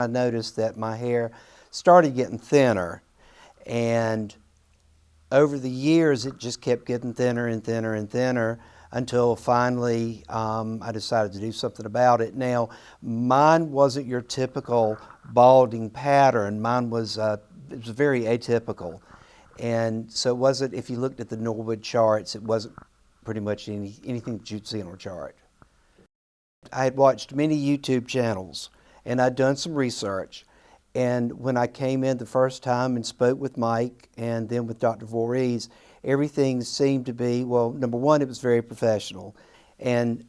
I noticed that my hair started getting thinner, and over the years it just kept getting thinner and thinner and thinner until finally I decided to do something about it. Now, mine wasn't your typical balding pattern. Mine was it was very atypical, and so it wasn't. If you looked at the Norwood charts, it wasn't pretty much anything that you'd see on a chart. I had watched many YouTube channels, and I'd done some research. And when I came in the first time and spoke with Mike and then with Dr. Voorhees, everything seemed to be, well, number one, it was very professional. And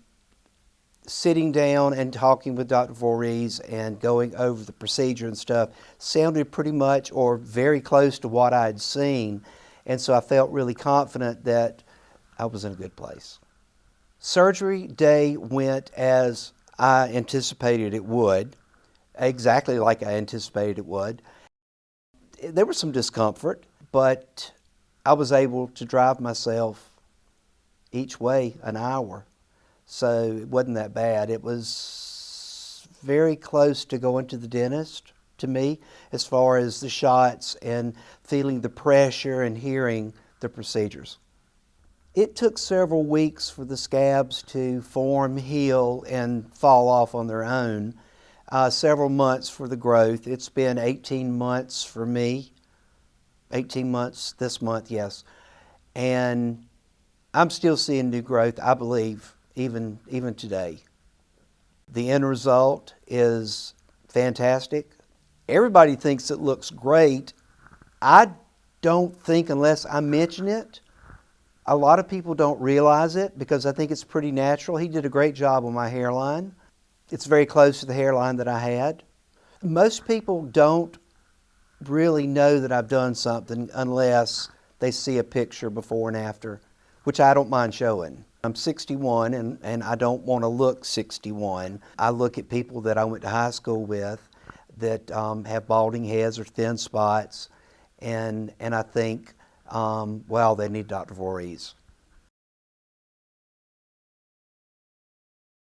sitting down and talking with Dr. Voorhees and going over the procedure and stuff sounded pretty much or very close to what I'd seen. And so I felt really confident that I was in a good place. Surgery day went as I anticipated it would. Exactly like I anticipated it would. There was some discomfort, but I was able to drive myself each way an hour, so it wasn't that bad. It was very close to going to the dentist to me as far as the shots and feeling the pressure and hearing the procedures. It took several weeks for the scabs to form, heal, and fall off on their own. Several months for the growth. It's been 18 months for me. 18 months this month, yes. And I'm still seeing new growth, I believe, even today. The end result is fantastic. Everybody thinks it looks great. I don't think, unless I mention it, a lot of people don't realize it because I think it's pretty natural. He did a great job on my hairline. It's very close to the hairline that I had. Most people don't really know that I've done something unless they see a picture before and after, which I don't mind showing. I'm 61 and I don't want to look 61. I look at people that I went to high school with that have balding heads or thin spots, and I think, wow, they need Dr. Voorhees.